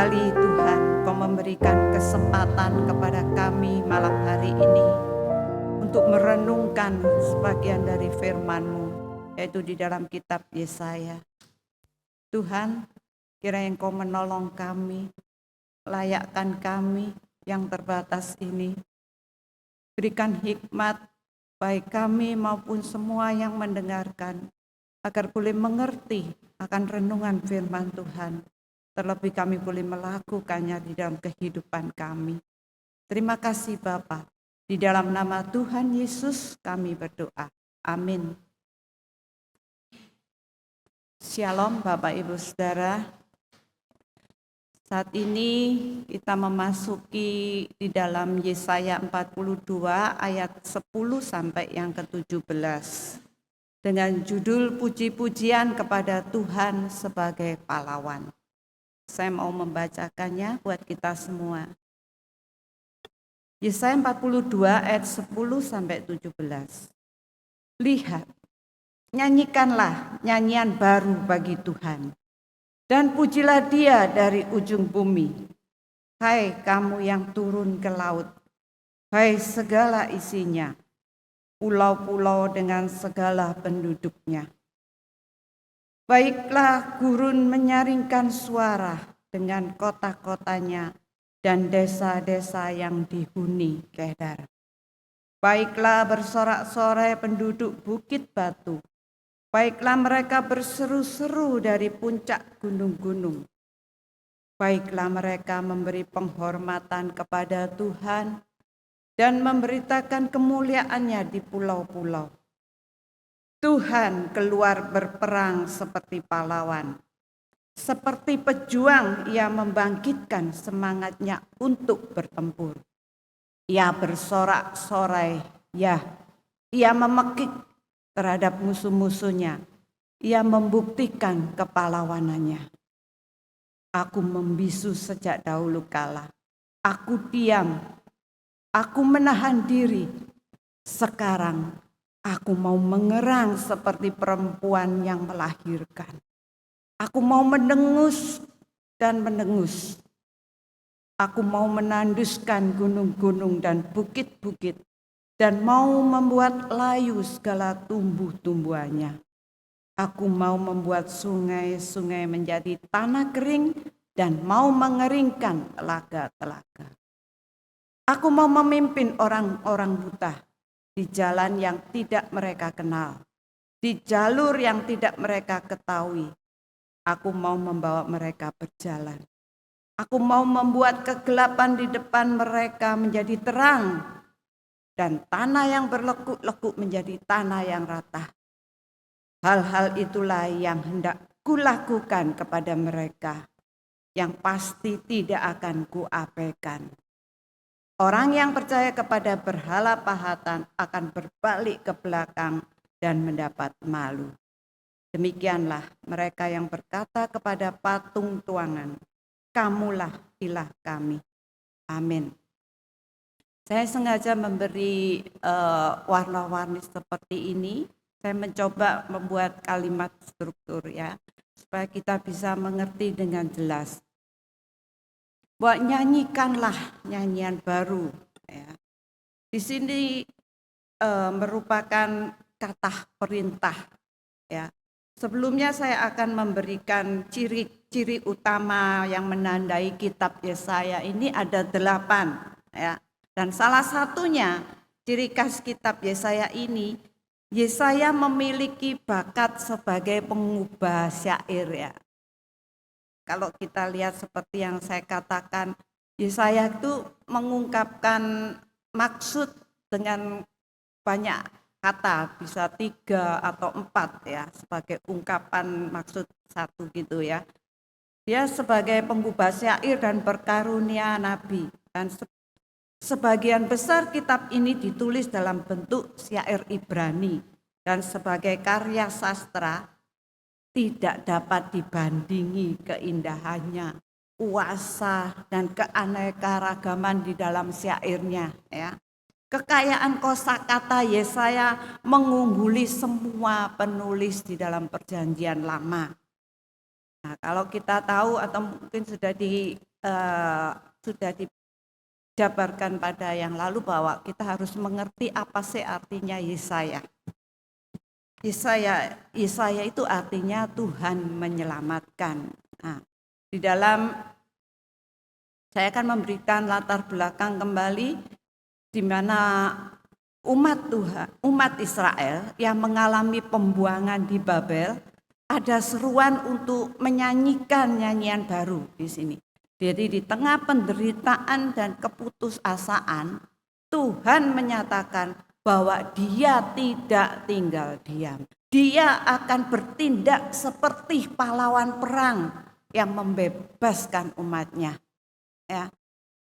kembali Tuhan, Kau memberikan kesempatan kepada kami malam hari ini untuk merenungkan sebagian dari firman-Mu, yaitu di dalam kitab Yesaya. Tuhan, kiranya Engkau menolong kami, layakkan kami yang terbatas ini. Berikan hikmat baik kami maupun semua yang mendengarkan, agar boleh mengerti akan renungan firman Tuhan. Terlebih kami boleh melakukannya di dalam kehidupan kami. Terima kasih Bapa. Di dalam nama Tuhan Yesus kami berdoa. Amin. Shalom Bapak Ibu Saudara. Saat ini kita memasuki di dalam Yesaya 42 ayat 10 sampai yang ke-17. Dengan judul puji-pujian kepada Tuhan sebagai pahlawan. Saya mau membacakannya buat kita semua. Yesaya 42 ayat 10 sampai 17. Lihat, nyanyikanlah nyanyian baru bagi Tuhan, dan pujilah Dia dari ujung bumi. Hai kamu yang turun ke laut, hai segala isinya, pulau-pulau dengan segala penduduknya. Baiklah gurun menyaringkan suara dengan kota-kotanya dan desa-desa yang dihuni Kedar. Baiklah bersorak-sorai penduduk Bukit Batu. Baiklah mereka berseru-seru dari puncak gunung-gunung. Baiklah mereka memberi penghormatan kepada Tuhan dan memberitakan kemuliaannya di pulau-pulau. Tuhan keluar berperang seperti pahlawan. Seperti pejuang ia membangkitkan semangatnya untuk bertempur. Ia bersorak-sorai, ya, ia memekik terhadap musuh-musuhnya. Ia membuktikan kepahlawanannya. Aku membisu sejak dahulu kala. Aku diam, aku menahan diri. Sekarang aku mau mengerang seperti perempuan yang melahirkan. Aku mau mendengus dan mendengus. Aku mau menanduskan gunung-gunung dan bukit-bukit, dan mau membuat layu segala tumbuh-tumbuhannya. Aku mau membuat sungai-sungai menjadi tanah kering, dan mau mengeringkan telaga-telaga. Aku mau memimpin orang-orang buta di jalan yang tidak mereka kenal, di jalur yang tidak mereka ketahui. Aku mau membawa mereka berjalan. Aku mau membuat kegelapan di depan mereka menjadi terang, dan tanah yang berlekuk-lekuk menjadi tanah yang rata. Hal-hal itulah yang hendak kulakukan kepada mereka, yang pasti tidak akan kuabaikan. Orang yang percaya kepada berhala pahatan akan berbalik ke belakang dan mendapat malu. Demikianlah mereka yang berkata kepada patung tuangan, Kamulah ilah kami. Amin. Saya sengaja memberi warna-warni seperti ini. Saya mencoba membuat kalimat struktur ya, supaya kita bisa mengerti dengan jelas. Bahwa nyanyikanlah nyanyian baru. Ya. Di sini merupakan kata perintah. Ya. Sebelumnya saya akan memberikan ciri-ciri utama yang menandai kitab Yesaya ini ada 8 ya. Dan salah satunya ciri khas kitab Yesaya ini, Yesaya memiliki bakat sebagai pengubah syair ya. Kalau kita lihat seperti yang saya katakan, Yesaya itu mengungkapkan maksud dengan banyak kata, bisa 3 atau 4 ya, sebagai ungkapan maksud satu gitu ya. Dia sebagai pengubah syair dan berkarunia nabi, dan sebagian besar kitab ini ditulis dalam bentuk syair Ibrani, dan sebagai karya sastra tidak dapat dibandingi keindahannya, kuasa dan keanekaragaman di dalam syairnya ya. Kekayaan kosakata Yesaya mengungguli semua penulis di dalam Perjanjian Lama. Nah, kalau kita tahu atau mungkin sudah sudah dijabarkan pada yang lalu bahwa kita harus mengerti apa sih artinya Yesaya. Yesaya itu artinya Tuhan menyelamatkan. Nah, di dalam saya akan memberikan latar belakang kembali di mana umat Israel yang mengalami pembuangan di Babel, ada seruan untuk menyanyikan nyanyian baru di sini. Jadi di tengah penderitaan dan keputusasaan, Tuhan menyatakan bahwa Dia tidak tinggal diam. Dia akan bertindak seperti pahlawan perang yang membebaskan umatnya. Ya,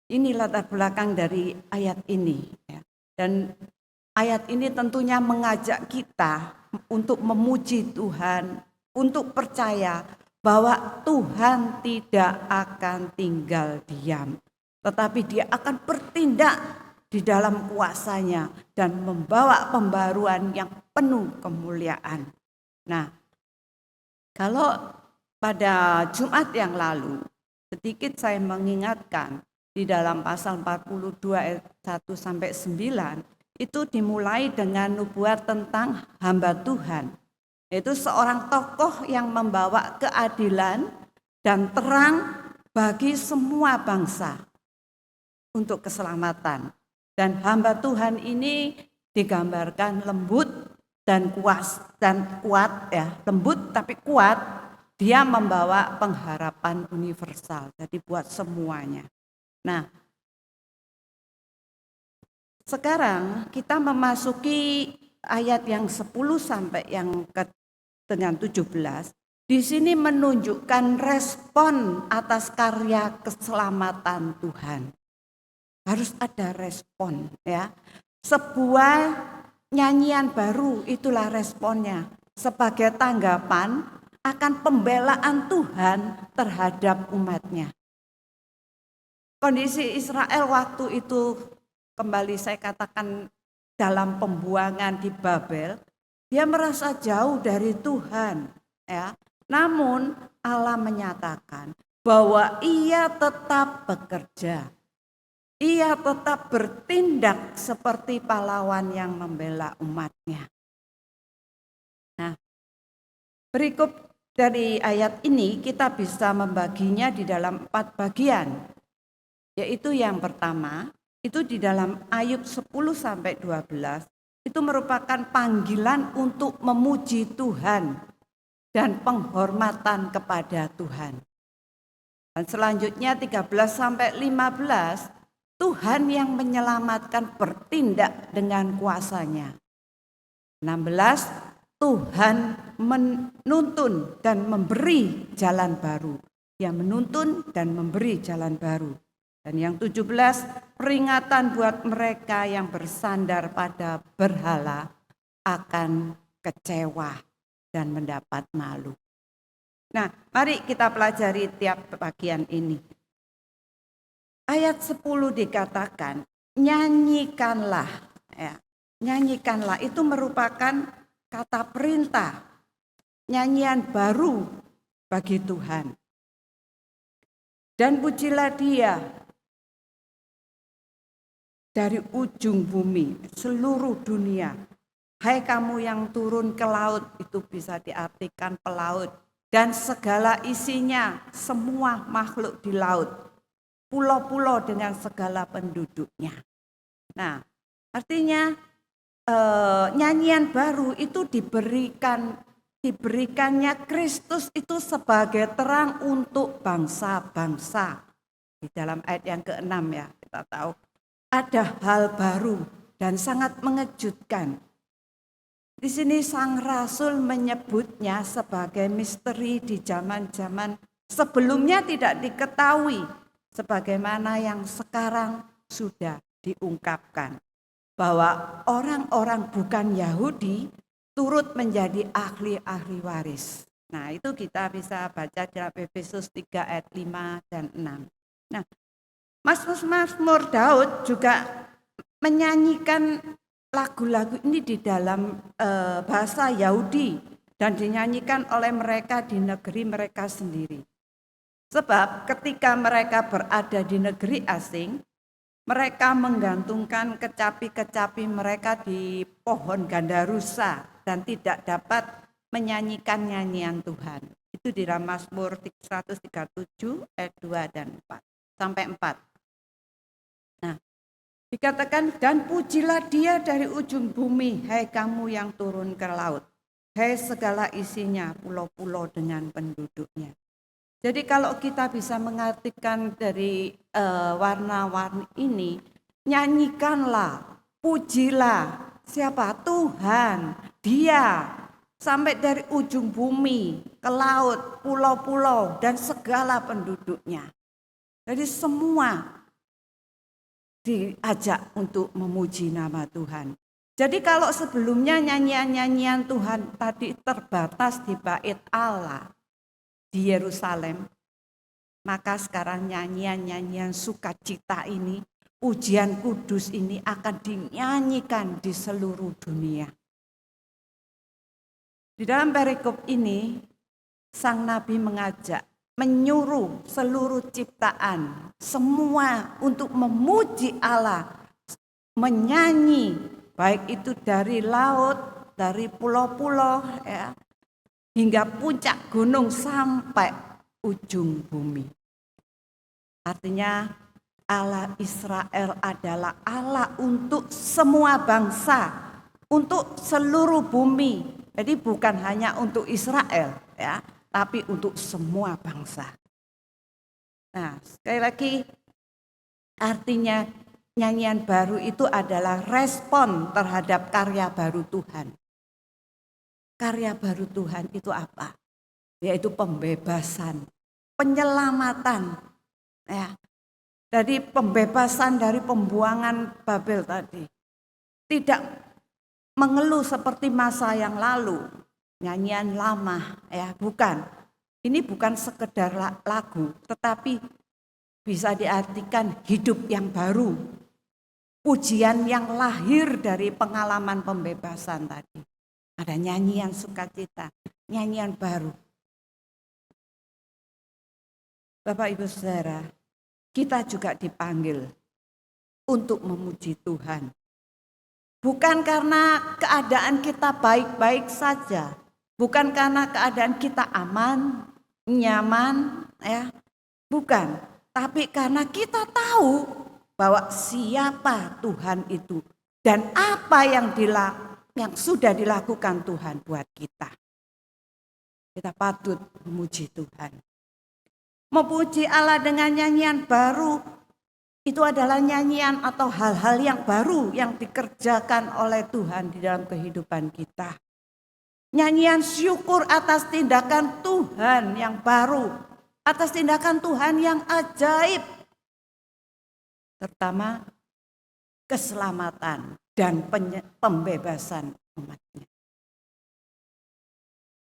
ini latar belakang dari ayat ini. Ya. Dan ayat ini tentunya mengajak kita untuk memuji Tuhan, untuk percaya bahwa Tuhan tidak akan tinggal diam, tetapi Dia akan bertindak di dalam kuasa-Nya dan membawa pembaruan yang penuh kemuliaan. Nah, kalau pada Jumat yang lalu, sedikit saya mengingatkan di dalam pasal 42 ayat 1 sampai 9, itu dimulai dengan nubuat tentang hamba Tuhan. Yaitu seorang tokoh yang membawa keadilan dan terang bagi semua bangsa untuk keselamatan. Dan hamba Tuhan ini digambarkan lembut dan kuat ya, lembut tapi kuat. Dia membawa pengharapan universal, jadi buat semuanya. Nah, sekarang kita memasuki ayat yang 10 sampai yang dengan 17. Di sini menunjukkan respon atas karya keselamatan Tuhan. Harus ada respon ya. Sebuah nyanyian baru itulah responnya sebagai tanggapan akan pembelaan Tuhan terhadap umatnya. Kondisi Israel waktu itu kembali saya katakan dalam pembuangan di Babel, dia merasa jauh dari Tuhan ya. Namun Allah menyatakan bahwa Ia tetap bekerja. Ia tetap bertindak seperti pahlawan yang membela umatnya. Nah, berikut dari ayat ini kita bisa membaginya di dalam 4 bagian. Yaitu yang pertama, itu di dalam Ayub 10 sampai 12, itu merupakan panggilan untuk memuji Tuhan dan penghormatan kepada Tuhan. Dan selanjutnya 13 sampai 15, Tuhan yang menyelamatkan bertindak dengan kuasa-Nya. 16, Tuhan menuntun dan memberi jalan baru. Dia menuntun dan memberi jalan baru. Dan yang 17, peringatan buat mereka yang bersandar pada berhala akan kecewa dan mendapat malu. Nah, mari kita pelajari tiap bagian ini. Ayat 10 dikatakan, nyanyikanlah. Ya, nyanyikanlah itu merupakan kata perintah. Nyanyian baru bagi Tuhan. Dan pujilah Dia dari ujung bumi, seluruh dunia. Hai kamu yang turun ke laut, itu bisa diartikan pelaut. Dan segala isinya, semua makhluk di laut. Pulau-pulau dengan segala penduduknya. Nah, artinya nyanyian baru itu diberikannya Kristus itu sebagai terang untuk bangsa-bangsa. Di dalam ayat yang ke-6 ya, kita tahu ada hal baru dan sangat mengejutkan. Di sini Sang Rasul menyebutnya sebagai misteri di zaman-zaman sebelumnya tidak diketahui. Sebagaimana yang sekarang sudah diungkapkan. Bahwa orang-orang bukan Yahudi turut menjadi ahli-ahli waris. Nah, itu kita bisa baca dalam Efesus 3 ayat 5 dan 6. Nah, Mazmur Daud juga menyanyikan lagu-lagu ini di dalam bahasa Yahudi dan dinyanyikan oleh mereka di negeri mereka sendiri. Sebab ketika mereka berada di negeri asing, mereka menggantungkan kecapi-kecapi mereka di pohon gandarusa dan tidak dapat menyanyikan nyanyian Tuhan. Itu di dalam Mazmur 137 ayat 2 dan 4 sampai 4. Nah, dikatakan, dan pujilah dia dari ujung bumi, hai kamu yang turun ke laut, hai segala isinya, pulau-pulau dengan penduduknya. Jadi kalau kita bisa mengartikan dari warna-warni ini, nyanyikanlah, pujilah siapa? Tuhan, Dia, sampai dari ujung bumi ke laut, pulau-pulau dan segala penduduknya. Jadi semua diajak untuk memuji nama Tuhan. Jadi kalau sebelumnya nyanyian-nyanyian Tuhan tadi terbatas di bait Allah di Yerusalem, maka sekarang nyanyian-nyanyian sukacita ini, ujian kudus ini akan dinyanyikan di seluruh dunia. Di dalam perikop ini, sang nabi mengajak, menyuruh seluruh ciptaan, semua untuk memuji Allah, menyanyi, baik itu dari laut, dari pulau-pulau, ya, hingga puncak gunung sampai ujung bumi. Artinya Allah Israel adalah Allah untuk semua bangsa, untuk seluruh bumi. Jadi bukan hanya untuk Israel, ya, tapi untuk semua bangsa. Nah, sekali lagi artinya nyanyian baru itu adalah respon terhadap karya baru Tuhan. Karya baru Tuhan itu apa? Yaitu pembebasan, penyelamatan, ya. Dari pembebasan dari pembuangan Babel tadi. Tidak mengeluh seperti masa yang lalu, nyanyian lama, ya, bukan. Ini bukan sekedar lagu, tetapi bisa diartikan hidup yang baru. Pujian yang lahir dari pengalaman pembebasan tadi. Ada nyanyian sukacita, nyanyian baru. Bapak Ibu Saudara, kita juga dipanggil untuk memuji Tuhan. Bukan karena keadaan kita baik-baik saja, bukan karena keadaan kita aman, nyaman, ya, bukan. Tapi karena kita tahu bahwa siapa Tuhan itu dan apa yang sudah dilakukan Tuhan buat kita. Kita patut memuji Tuhan. Memuji Allah dengan nyanyian baru, itu adalah nyanyian atau hal-hal yang baru yang dikerjakan oleh Tuhan di dalam kehidupan kita. Nyanyian syukur atas tindakan Tuhan yang baru, atas tindakan Tuhan yang ajaib. Terutama keselamatan dan pembebasan umatnya.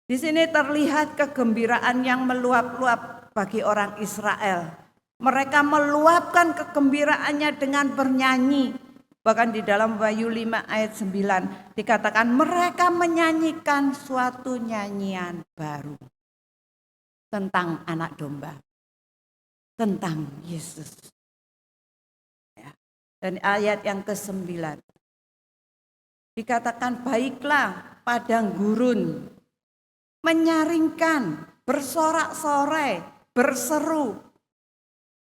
Di sini terlihat kegembiraan yang meluap-luap bagi orang Israel. Mereka meluapkan kegembiraannya dengan bernyanyi. Bahkan di dalam Wahyu 5 ayat 9 dikatakan mereka menyanyikan suatu nyanyian baru. Tentang anak domba. Tentang Yesus. Ya. Dan ayat yang ke-9. Dikatakan baiklah padang gurun. Menyaringkan, bersorak-sorai, berseru.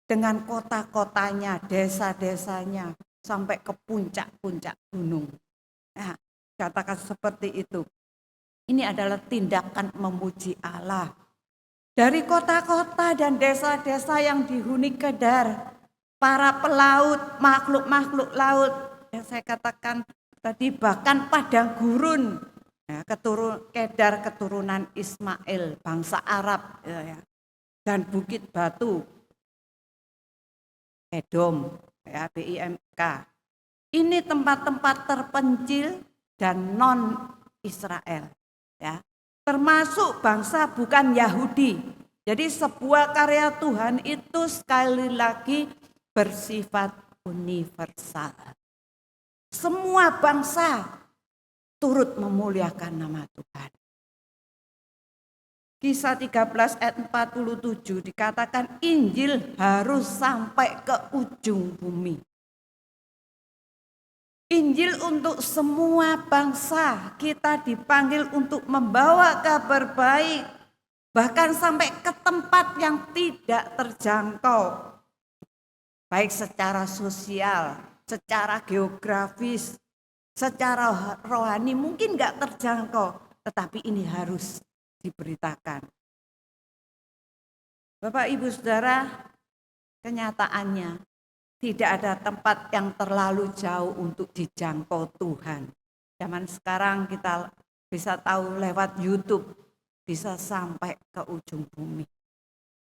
Dengan kota-kotanya, desa-desanya, sampai ke puncak-puncak gunung. Nah, katakan seperti itu. Ini adalah tindakan memuji Allah. Dari kota-kota dan desa-desa yang dihuni kedar, para pelaut, makhluk-makhluk laut, yang saya katakan tadi bahkan padang gurun, ya, Kedar keturunan Ismail, bangsa Arab, ya, dan bukit batu, Edom, ya, BIMK. Ini tempat-tempat terpencil dan non-Israel, ya. Termasuk bangsa bukan Yahudi. Jadi sebuah karya Tuhan itu sekali lagi bersifat universal. Semua bangsa turut memuliakan nama Tuhan. Kisah 13 ayat 47 dikatakan Injil harus sampai ke ujung bumi. Injil untuk semua bangsa, kita dipanggil untuk membawa kabar baik, bahkan sampai ke tempat yang tidak terjangkau, baik secara sosial, secara geografis, secara rohani mungkin nggak terjangkau, tetapi ini harus diberitakan. Bapak Ibu Saudara, kenyataannya tidak ada tempat yang terlalu jauh untuk dijangkau Tuhan. Zaman sekarang kita bisa tahu lewat YouTube, bisa sampai ke ujung bumi.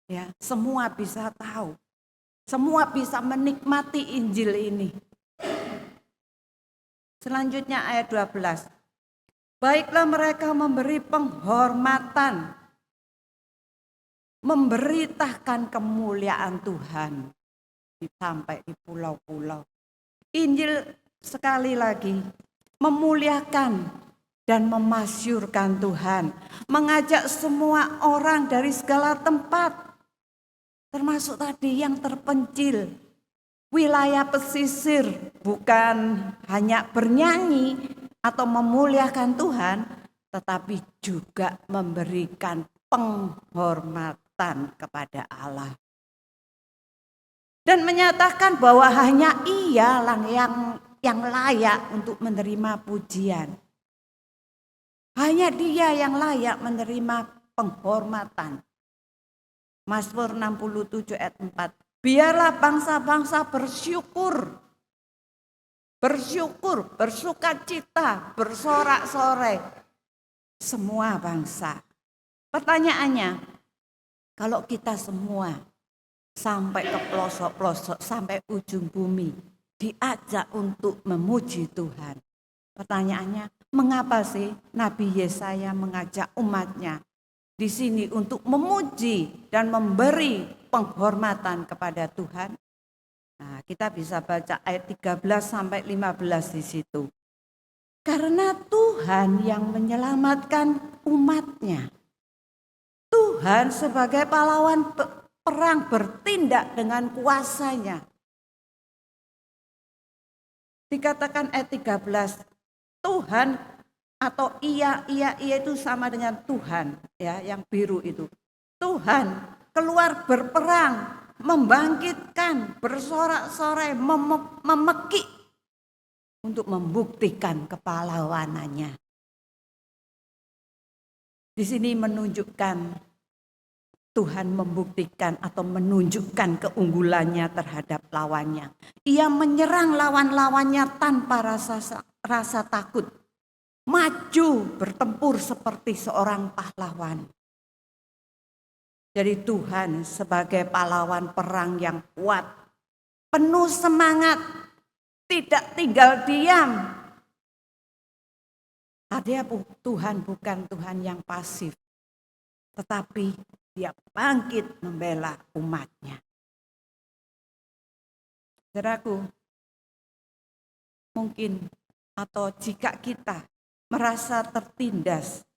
Ya, semua bisa tahu. Semua bisa menikmati Injil ini. Selanjutnya ayat 12. Baiklah mereka memberi penghormatan, memberitakan kemuliaan Tuhan sampai di pulau-pulau. Injil sekali lagi memuliakan dan memasyurkan Tuhan, mengajak semua orang dari segala tempat, termasuk tadi yang terpencil, wilayah pesisir, bukan hanya bernyanyi atau memuliakan Tuhan, tetapi juga memberikan penghormatan kepada Allah. Dan menyatakan bahwa hanya Ialah yang layak untuk menerima pujian. Hanya Dia yang layak menerima penghormatan. Mazmur 67 ayat 4. Biarlah bangsa-bangsa bersyukur, bersukacita, bersorak-sorai. Semua bangsa. Pertanyaannya, kalau kita semua sampai ke pelosok-pelosok, sampai ujung bumi, diajak untuk memuji Tuhan. Pertanyaannya, mengapa sih Nabi Yesaya mengajak umatnya di sini untuk memuji dan memberi penghormatan kepada Tuhan? Nah, kita bisa baca ayat 13 sampai 15 di situ. Karena Tuhan yang menyelamatkan umatnya. Tuhan sebagai pahlawan perang bertindak dengan kuasanya. Dikatakan ayat 13, Tuhan atau ia itu sama dengan Tuhan, ya, yang biru itu. Tuhan keluar berperang, membangkitkan, bersorak-sorai, memekik untuk membuktikan kepahlawanannya. Di sini menunjukkan Tuhan membuktikan atau menunjukkan keunggulannya terhadap lawannya. Ia menyerang lawan-lawannya tanpa rasa takut. Maju bertempur seperti seorang pahlawan. Jadi Tuhan sebagai pahlawan perang yang kuat, penuh semangat, tidak tinggal diam. Artinya Tuhan bukan Tuhan yang pasif, tetapi Dia bangkit membela umatnya. Saudaraku, mungkin atau jika kita merasa tertindas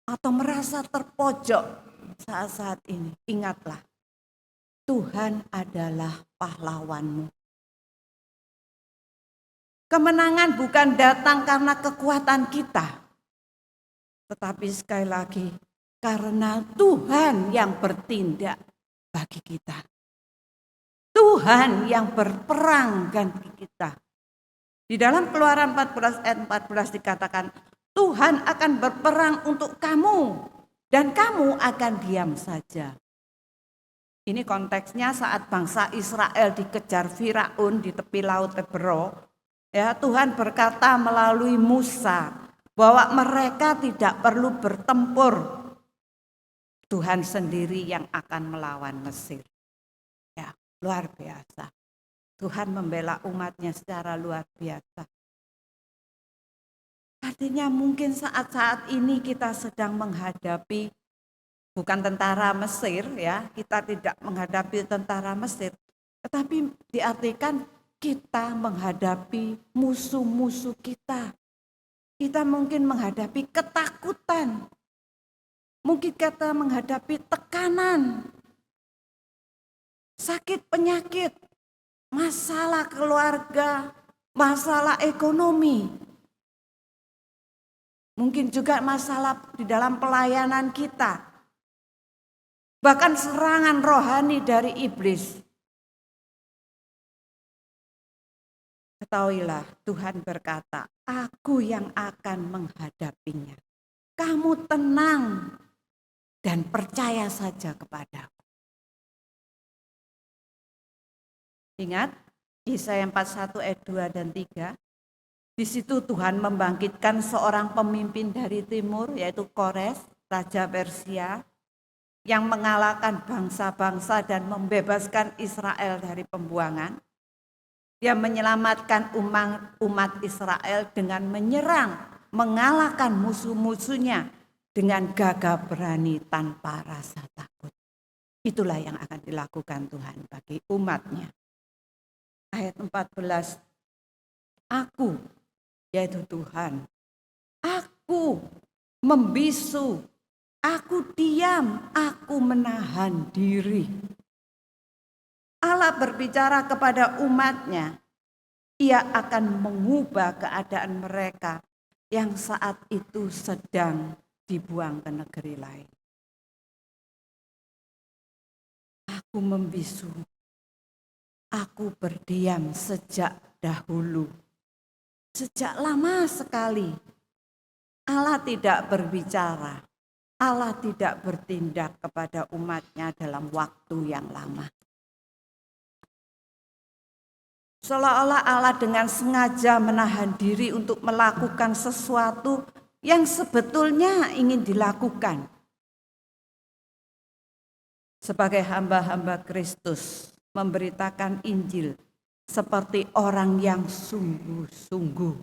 atau merasa terpojok saat-saat ini, ingatlah Tuhan adalah pahlawanmu. Kemenangan bukan datang karena kekuatan kita, tetapi sekali lagi karena Tuhan yang bertindak bagi kita. Tuhan yang berperang bagi kita. Di dalam Keluaran 14 ayat 14 dikatakan, Tuhan akan berperang untuk kamu dan kamu akan diam saja. Ini konteksnya saat bangsa Israel dikejar Firaun di tepi laut Tebero. Ya, Tuhan berkata melalui Musa bahwa mereka tidak perlu bertempur. Tuhan sendiri yang akan melawan Mesir. Ya, luar biasa. Tuhan membela umatnya secara luar biasa. Artinya mungkin saat-saat ini kita sedang menghadapi bukan tentara Mesir, ya, kita tidak menghadapi tentara Mesir, tetapi diartikan kita menghadapi musuh-musuh kita. Kita mungkin menghadapi ketakutan. Mungkin kita menghadapi tekanan, sakit penyakit, masalah keluarga, masalah ekonomi. Mungkin juga masalah di dalam pelayanan kita. Bahkan serangan rohani dari iblis. Ketahuilah, Tuhan berkata, aku yang akan menghadapinya. Kamu tenang dan percaya saja kepadaku. Ingat, Yesaya 41 ayat 2 dan 3. Di situ Tuhan membangkitkan seorang pemimpin dari timur, yaitu Kores, Raja Persia, yang mengalahkan bangsa-bangsa dan membebaskan Israel dari pembuangan. Dia menyelamatkan umat Israel dengan menyerang, mengalahkan musuh-musuhnya dengan gagah berani tanpa rasa takut. Itulah yang akan dilakukan Tuhan bagi umatnya. Ayat 14, aku, yaitu Tuhan, aku membisu, aku diam, aku menahan diri. Allah berbicara kepada umatnya, ia akan mengubah keadaan mereka yang saat itu sedang dibuang ke negeri lain. Aku membisu, aku berdiam sejak dahulu. Sejak lama sekali Allah tidak berbicara, Allah tidak bertindak kepada umatnya dalam waktu yang lama. Seolah-olah Allah dengan sengaja menahan diri untuk melakukan sesuatu yang sebetulnya ingin dilakukan. Sebagai hamba-hamba Kristus, memberitakan Injil seperti orang yang sungguh-sungguh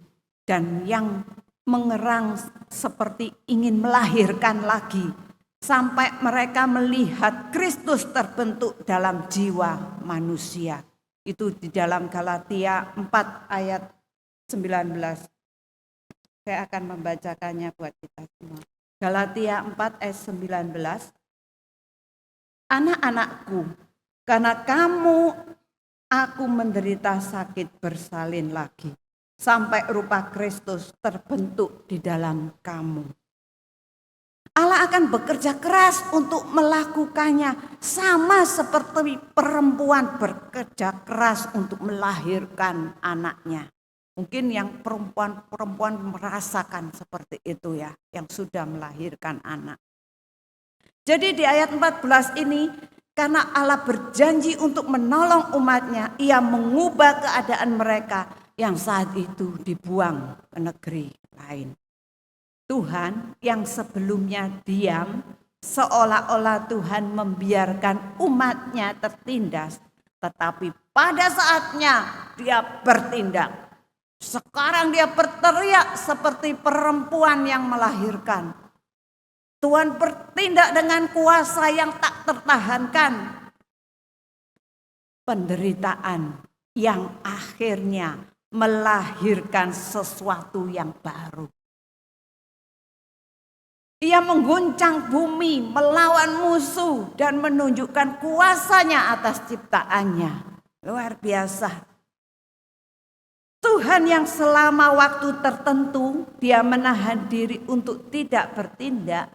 dan yang mengerang seperti ingin melahirkan lagi sampai mereka melihat Kristus terbentuk dalam jiwa manusia. Itu di dalam Galatia 4 ayat 19. Saya akan membacakannya buat kita semua. Galatia 4 ayat 19. Anak-anakku, karena kamu aku menderita sakit bersalin lagi, sampai rupa Kristus terbentuk di dalam kamu. Allah akan bekerja keras untuk melakukannya, sama seperti perempuan bekerja keras untuk melahirkan anaknya. Mungkin yang perempuan merasakan seperti itu ya, yang sudah melahirkan anak. Jadi di ayat 14 ini, karena Allah berjanji untuk menolong umatnya, ia mengubah keadaan mereka yang saat itu dibuang ke negeri lain. Tuhan yang sebelumnya diam, seolah-olah Tuhan membiarkan umatnya tertindas, tetapi pada saatnya dia bertindak. Sekarang dia berteriak seperti perempuan yang melahirkan. Tuhan bertindak dengan kuasa yang tak tertahankan. Penderitaan yang akhirnya melahirkan sesuatu yang baru. Ia mengguncang bumi, melawan musuh dan menunjukkan kuasanya atas ciptaannya. Luar biasa. Tuhan yang selama waktu tertentu dia menahan diri untuk tidak bertindak,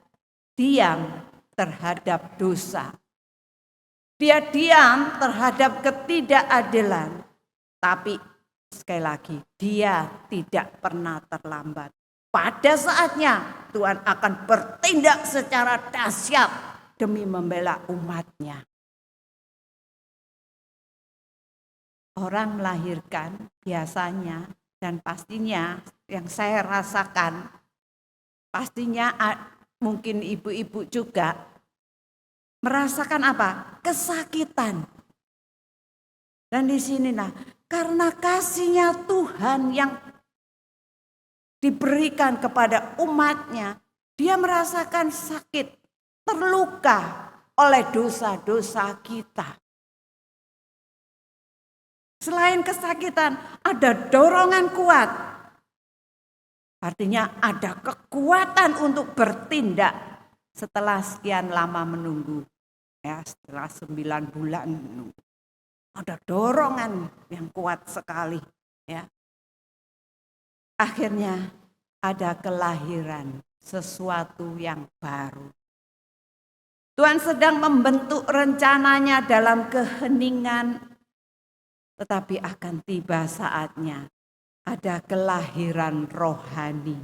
diam terhadap dosa. Dia diam terhadap ketidakadilan. Tapi sekali lagi, dia tidak pernah terlambat. Pada saatnya Tuhan akan bertindak secara dahsyat demi membela umatnya. Orang melahirkan biasanya dan pastinya yang saya rasakan, pastinya mungkin ibu-ibu juga merasakan apa? Kesakitan. Dan di sini karena kasihnya Tuhan yang diberikan kepada umatnya, dia merasakan sakit, terluka oleh dosa-dosa kita. Selain kesakitan, ada dorongan kuat. Artinya ada kekuatan untuk bertindak setelah sekian lama menunggu, ya setelah 9 bulan menunggu, ada dorongan yang kuat sekali, ya. Akhirnya ada kelahiran sesuatu yang baru. Tuhan sedang membentuk rencananya dalam keheningan, tetapi akan tiba saatnya ada kelahiran rohani.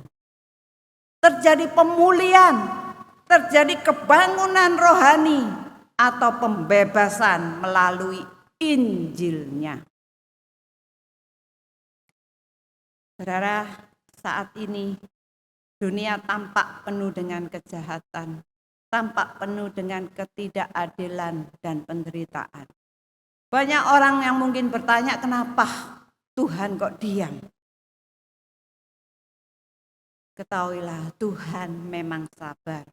Terjadi pemulihan, terjadi kebangunan rohani atau pembebasan melalui Injilnya. Saudara, saat ini dunia tampak penuh dengan kejahatan, tampak penuh dengan ketidakadilan dan penderitaan. Banyak orang yang mungkin bertanya, kenapa Tuhan kok diam? Ketahuilah, Tuhan memang sabar.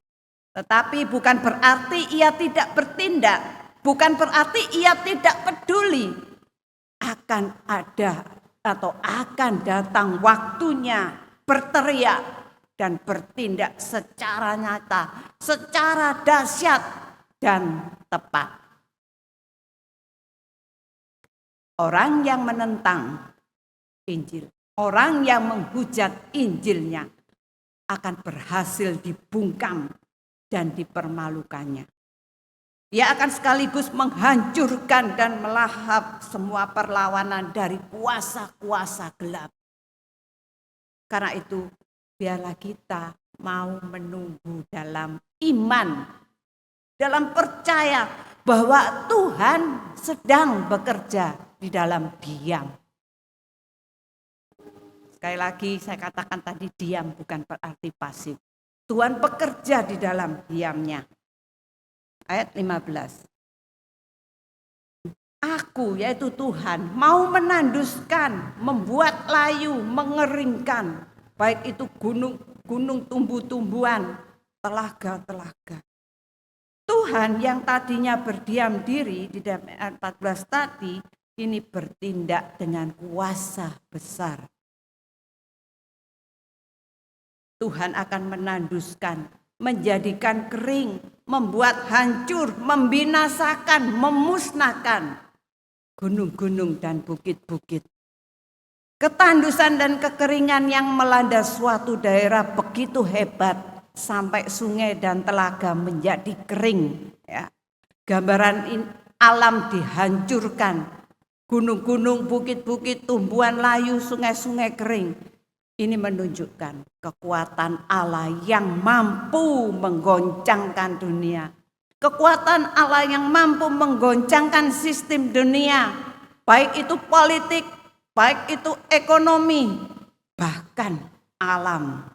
Tetapi bukan berarti ia tidak bertindak, bukan berarti ia tidak peduli. Akan ada atau akan datang waktunya berteriak dan bertindak secara nyata, secara dahsyat dan tepat. Orang yang menentang Injil, orang yang menghujat Injilnya akan berhasil dibungkam dan dipermalukannya. Ia akan sekaligus menghancurkan dan melahap semua perlawanan dari kuasa-kuasa gelap. Karena itu, biarlah kita mau menunggu dalam iman, dalam percaya bahwa Tuhan sedang bekerja di dalam diam. Sekali lagi saya katakan tadi, diam bukan berarti pasif. Tuhan bekerja di dalam diamnya. Ayat 15. Aku, yaitu Tuhan, mau menanduskan, membuat layu, mengeringkan, baik itu gunung-gunung, tumbuh-tumbuhan, telaga-telaga. Tuhan yang tadinya berdiam diri di dalam ayat 14 tadi, ini bertindak dengan kuasa besar. Tuhan akan menanduskan, menjadikan kering, membuat hancur, membinasakan, memusnahkan gunung-gunung dan bukit-bukit. Ketandusan dan kekeringan yang melanda suatu daerah begitu hebat sampai sungai dan telaga menjadi kering. Ya. Gambaran alam dihancurkan, gunung-gunung, bukit-bukit, tumbuhan layu, sungai-sungai kering. Ini menunjukkan kekuatan Allah yang mampu menggoncangkan dunia. Kekuatan Allah yang mampu menggoncangkan sistem dunia. Baik itu politik, baik itu ekonomi, bahkan alam.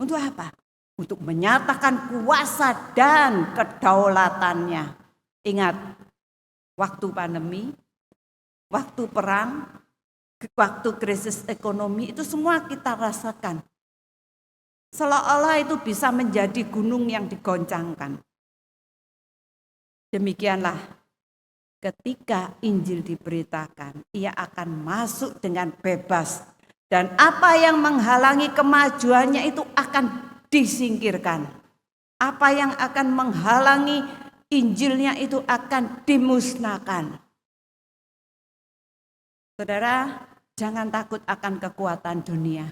Untuk apa? Untuk menyatakan kuasa dan kedaulatannya. Ingat, waktu pandemi, waktu perang, waktu krisis ekonomi, itu semua kita rasakan. Seolah-olah itu bisa menjadi gunung yang digoncangkan. Demikianlah ketika Injil diberitakan, ia akan masuk dengan bebas. Dan apa yang menghalangi kemajuannya itu akan disingkirkan. Apa yang akan menghalangi Injilnya itu akan dimusnahkan. Saudara, jangan takut akan kekuatan dunia.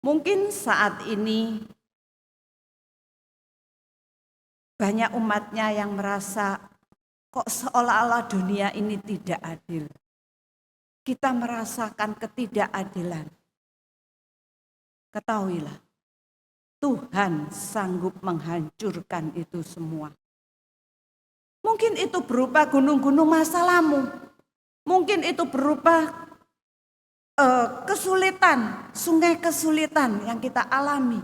Mungkin saat ini banyak umatnya yang merasa kok seolah-olah dunia ini tidak adil. Kita merasakan ketidakadilan. Ketahuilah, Tuhan sanggup menghancurkan itu semua. Mungkin itu berupa gunung-gunung masa lalu. Mungkin itu berupa kesulitan, sungai kesulitan yang kita alami.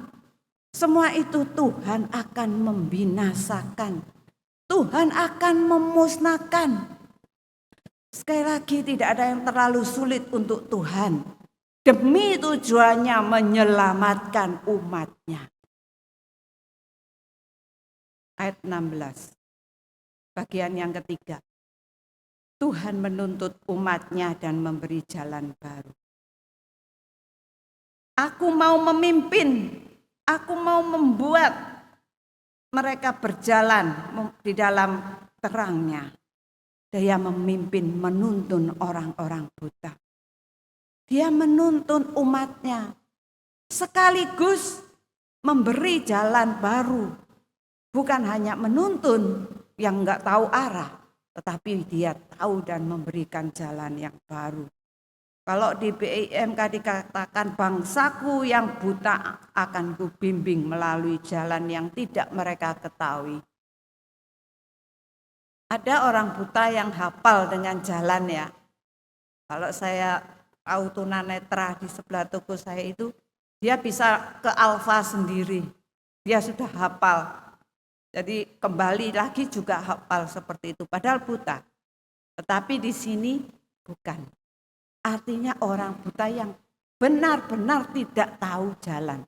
Semua itu Tuhan akan membinasakan. Tuhan akan memusnahkan. Sekali lagi, tidak ada yang terlalu sulit untuk Tuhan. Demi tujuannya menyelamatkan umatnya. Ayat 16. Bagian yang ketiga. Tuhan menuntut umatnya dan memberi jalan baru. Aku mau memimpin Aku mau membuat mereka berjalan di dalam terangnya. Dia memimpin, menuntun orang-orang buta. Dia menuntun umatnya. Sekaligus memberi jalan baru. Bukan hanya menuntun yang enggak tahu arah. Tetapi dia tahu dan memberikan jalan yang baru. Kalau di BIMK dikatakan bangsaku yang buta akan kubimbing melalui jalan yang tidak mereka ketahui. Ada orang buta yang hafal dengan jalan ya. Kalau saya tahu tunanetra di sebelah toko saya itu, dia bisa ke Alfa sendiri. Dia sudah hafal. Jadi kembali lagi juga hafal seperti itu. Padahal buta. Tetapi di sini bukan. Artinya orang buta yang benar-benar tidak tahu jalan.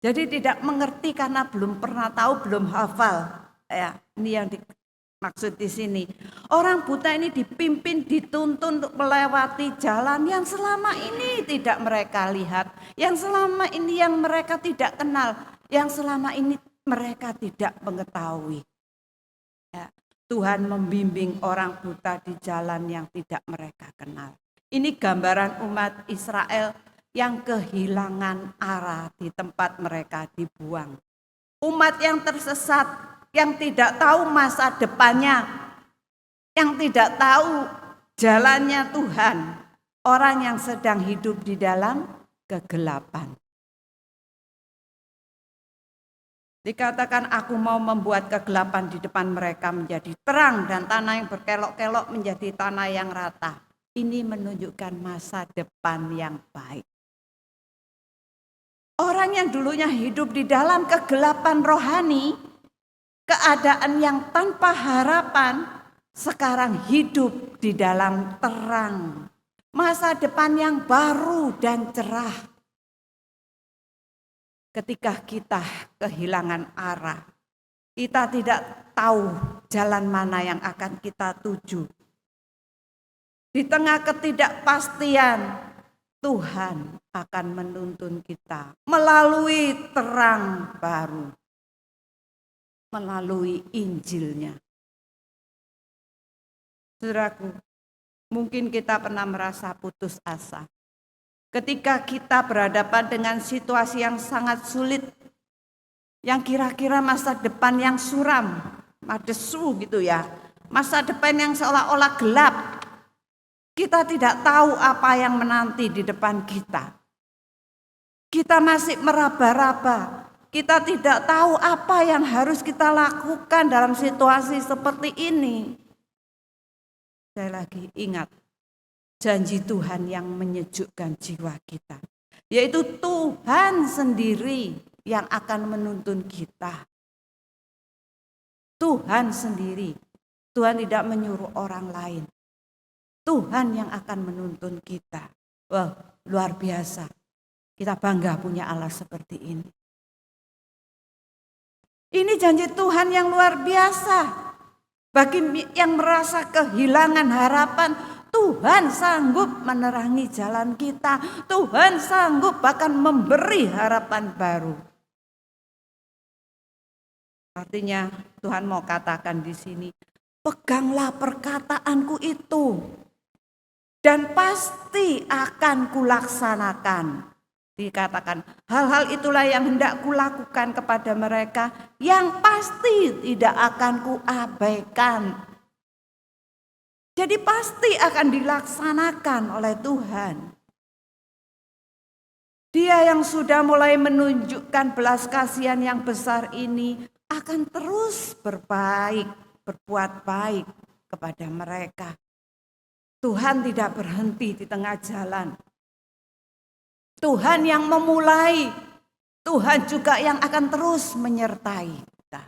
Jadi tidak mengerti karena belum pernah tahu, belum hafal. Ya, ini yang dimaksud di sini. Orang buta ini dipimpin, dituntun untuk melewati jalan yang selama ini tidak mereka lihat, yang selama ini yang mereka tidak kenal, yang selama ini mereka tidak mengetahui. Ya. Tuhan membimbing orang buta di jalan yang tidak mereka kenal. Ini gambaran umat Israel yang kehilangan arah di tempat mereka dibuang. Umat yang tersesat, yang tidak tahu masa depannya, yang tidak tahu jalannya Tuhan. Orang yang sedang hidup di dalam kegelapan. Dikatakan aku mau membuat kegelapan di depan mereka menjadi terang dan tanah yang berkelok-kelok menjadi tanah yang rata. Ini menunjukkan masa depan yang baik. Orang yang dulunya hidup di dalam kegelapan rohani, keadaan yang tanpa harapan, sekarang hidup di dalam terang. Masa depan yang baru dan cerah. Ketika kita kehilangan arah, kita tidak tahu jalan mana yang akan kita tuju. Di tengah ketidakpastian, Tuhan akan menuntun kita melalui terang baru, melalui Injilnya. Saudaraku, mungkin kita pernah merasa putus asa. Ketika kita berhadapan dengan situasi yang sangat sulit, yang kira-kira masa depan yang suram, madesu gitu ya, masa depan yang seolah-olah gelap, kita tidak tahu apa yang menanti di depan kita. Kita masih meraba-raba, kita tidak tahu apa yang harus kita lakukan dalam situasi seperti ini. Saya lagi ingat janji Tuhan yang menyejukkan jiwa kita, yaitu Tuhan sendiri yang akan menuntun kita. Tuhan sendiri, Tuhan tidak menyuruh orang lain. Tuhan yang akan menuntun kita. Wah, luar biasa. Kita bangga punya Allah seperti ini. Ini janji Tuhan yang luar biasa. Bagi yang merasa kehilangan harapan, Tuhan sanggup menerangi jalan kita. Tuhan sanggup bahkan memberi harapan baru. Artinya Tuhan mau katakan di sini, peganglah perkataanku itu dan pasti akan kulaksanakan. Dikatakan hal-hal itulah yang hendak kulakukan kepada mereka, yang pasti tidak akan kuabaikan. Jadi pasti akan dilaksanakan oleh Tuhan. Dia yang sudah mulai menunjukkan belas kasihan yang besar ini akan terus berbuat baik kepada mereka. Tuhan tidak berhenti di tengah jalan. Tuhan yang memulai, Tuhan juga yang akan terus menyertai kita.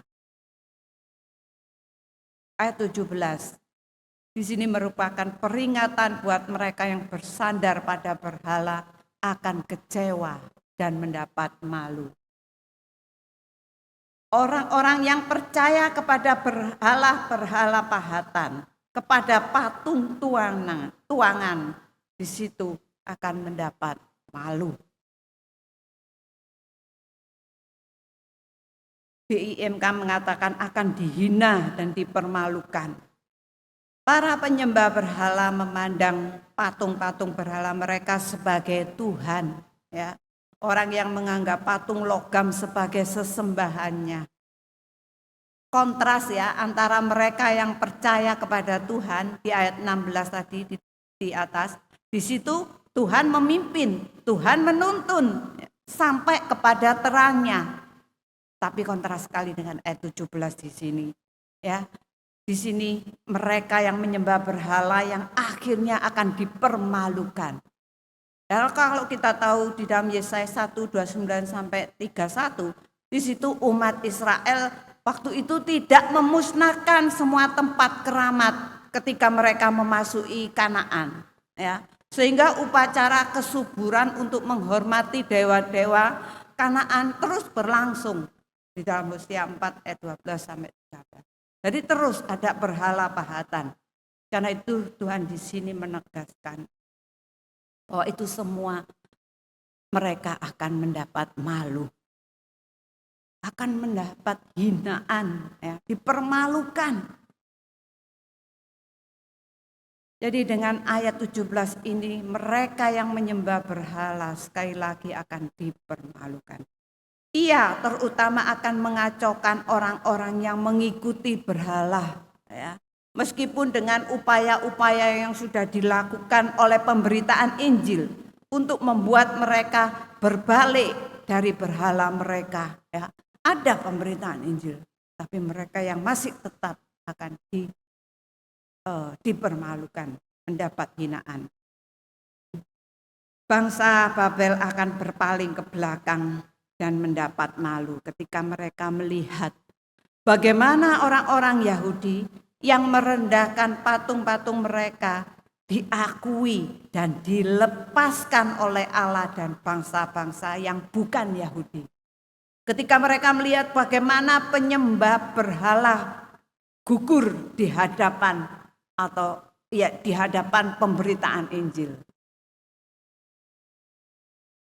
Ayat 17. Di sini merupakan peringatan buat mereka yang bersandar pada berhala akan kecewa dan mendapat malu. Orang-orang yang percaya kepada berhala-berhala pahatan, kepada patung tuangan, di situ akan mendapat malu. BIMK mengatakan akan dihina dan dipermalukan. Para penyembah berhala memandang patung-patung berhala mereka sebagai Tuhan, ya. Orang yang menganggap patung logam sebagai sesembahannya. Kontras ya antara mereka yang percaya kepada Tuhan di ayat 16 tadi di atas. Di situ Tuhan memimpin, Tuhan menuntun sampai kepada terangnya. Tapi kontras sekali dengan ayat 17 di sini. Ya. Di sini mereka yang menyembah berhala yang akhirnya akan dipermalukan. Dan kalau kita tahu di dalam Yesaya 1:29 sampai 31, di situ umat Israel waktu itu tidak memusnahkan semua tempat keramat ketika mereka memasuki Kanaan, ya. Sehingga upacara kesuburan untuk menghormati dewa-dewa Kanaan terus berlangsung di dalam Hosea 4 ayat 12 sampai 13. Jadi terus ada berhala pahatan. Karena itu Tuhan di sini menegaskan bahwa itu semua mereka akan mendapat malu, akan mendapat hinaan, ya, dipermalukan. Jadi dengan ayat 17 ini mereka yang menyembah berhala sekali lagi akan dipermalukan. Ia terutama akan mengacaukan orang-orang yang mengikuti berhala, ya. Meskipun dengan upaya-upaya yang sudah dilakukan oleh pemberitaan Injil untuk membuat mereka berbalik dari berhala mereka, ya. Ada pemberitaan Injil, tapi mereka yang masih tetap akan dipermalukan, mendapat hinaan. Bangsa Babel akan berpaling ke belakang dan mendapat malu ketika mereka melihat bagaimana orang-orang Yahudi yang merendahkan patung-patung mereka diakui dan dilepaskan oleh Allah dan bangsa-bangsa yang bukan Yahudi. Ketika mereka melihat bagaimana penyembah berhala gugur di hadapan di hadapan pemberitaan Injil.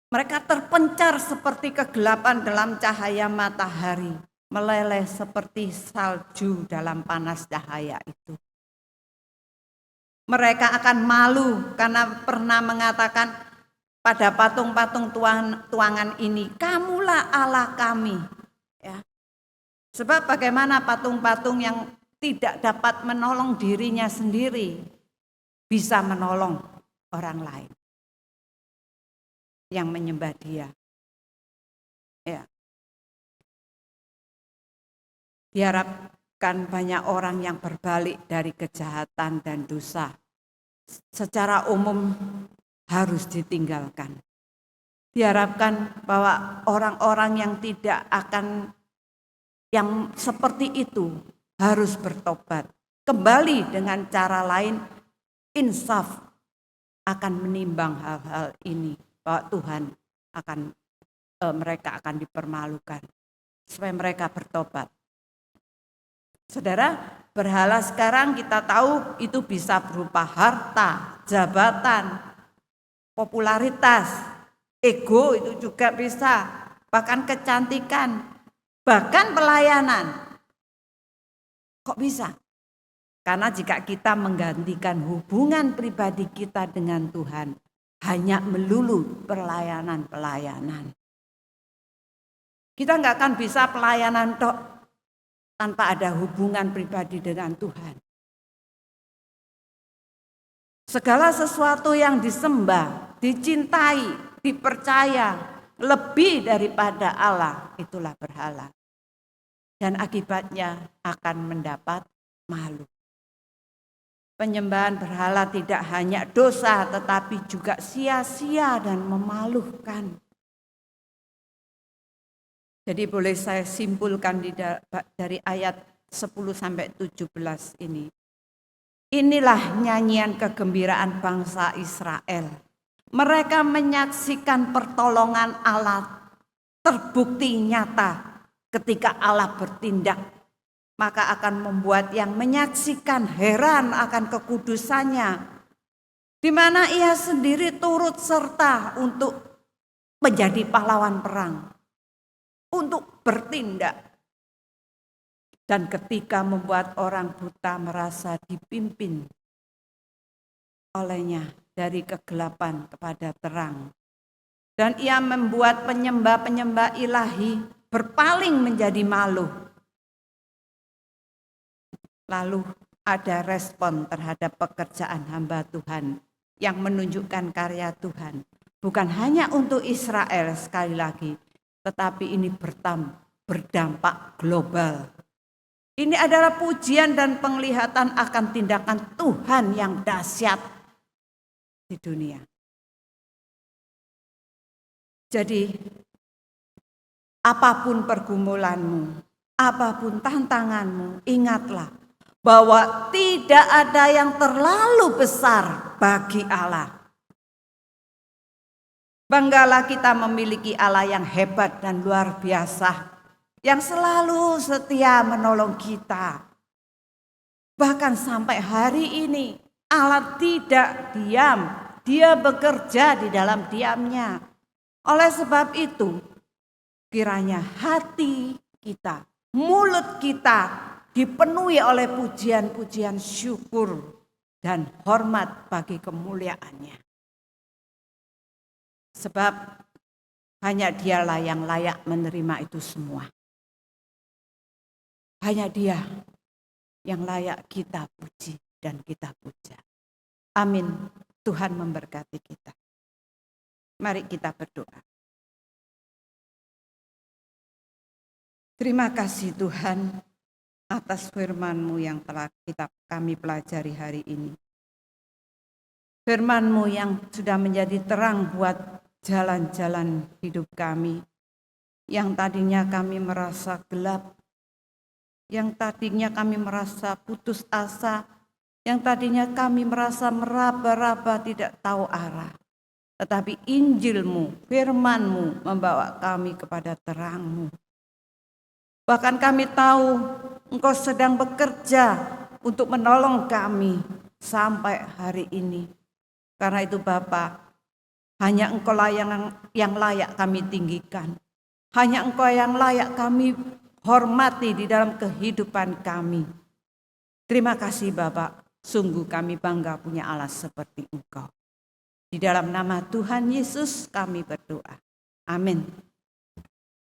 Mereka terpencar seperti kegelapan dalam cahaya matahari, meleleh seperti salju dalam panas cahaya itu. Mereka akan malu karena pernah mengatakan pada patung-patung tuangan ini, kamulah Allah kami. Ya. Sebab bagaimana patung-patung yang tidak dapat menolong dirinya sendiri bisa menolong orang lain yang menyembah dia. Ya. Diharapkan banyak orang yang berbalik dari kejahatan dan dosa secara umum harus ditinggalkan. Diharapkan bahwa orang-orang yang tidak akan yang seperti itu harus bertobat. Kembali dengan cara lain, insaf akan menimbang hal-hal ini. Bahwa Tuhan mereka akan dipermalukan supaya mereka bertobat. Saudara, berhala sekarang kita tahu itu bisa berupa harta, jabatan, popularitas, ego itu juga bisa, bahkan kecantikan, bahkan pelayanan. Kok bisa? Karena jika kita menggantikan hubungan pribadi kita dengan Tuhan hanya melulu pelayanan. Kita nggak akan bisa pelayanan tanpa ada hubungan pribadi dengan Tuhan. Segala sesuatu yang disembah, dicintai, dipercaya lebih daripada Allah, itulah berhala. Dan akibatnya akan mendapat malu. Penyembahan berhala tidak hanya dosa tetapi juga sia-sia dan memalukan. Jadi boleh saya simpulkan dari ayat 10 sampai 17 ini. Inilah nyanyian kegembiraan bangsa Israel. Mereka menyaksikan pertolongan Allah terbukti nyata ketika Allah bertindak. Maka akan membuat yang menyaksikan heran akan kekudusannya. Di mana ia sendiri turut serta untuk menjadi pahlawan perang. Untuk bertindak. Dan ketika membuat orang buta merasa dipimpin olehnya dari kegelapan kepada terang. Dan ia membuat penyembah-penyembah ilahi berpaling menjadi malu. Lalu ada respon terhadap pekerjaan hamba Tuhan yang menunjukkan karya Tuhan. Bukan hanya untuk Israel sekali lagi, tetapi ini berdampak global. Ini adalah pujian dan penglihatan akan tindakan Tuhan yang dahsyat di dunia. Jadi, apapun pergumulanmu, apapun tantanganmu, ingatlah bahwa tidak ada yang terlalu besar bagi Allah. Banggalah kita memiliki Allah yang hebat dan luar biasa, yang selalu setia menolong kita. Bahkan sampai hari ini Allah tidak diam, Dia bekerja di dalam diamnya. Oleh sebab itu, kiranya hati kita, mulut kita dipenuhi oleh pujian-pujian syukur dan hormat bagi kemuliaannya. Sebab hanya Dialah yang layak menerima itu semua. Hanya Dia yang layak kita puji dan kita puja. Amin. Tuhan memberkati kita. Mari kita berdoa. Terima kasih Tuhan atas firman-Mu yang telah kami pelajari hari ini. Firman-Mu yang sudah menjadi terang buat jalan-jalan hidup kami. Yang tadinya kami merasa gelap, yang tadinya kami merasa putus asa, yang tadinya kami merasa meraba-raba tidak tahu arah. Tetapi Injil-Mu, firman-Mu membawa kami kepada terang-Mu. Bahkan kami tahu Engkau sedang bekerja untuk menolong kami sampai hari ini. Karena itu Bapa, hanya Engkau yang layak kami tinggikan. Hanya Engkau yang layak kami hormati di dalam kehidupan kami. Terima kasih Bapak, sungguh kami bangga punya Allah seperti Engkau. Di dalam nama Tuhan Yesus kami berdoa. Amin.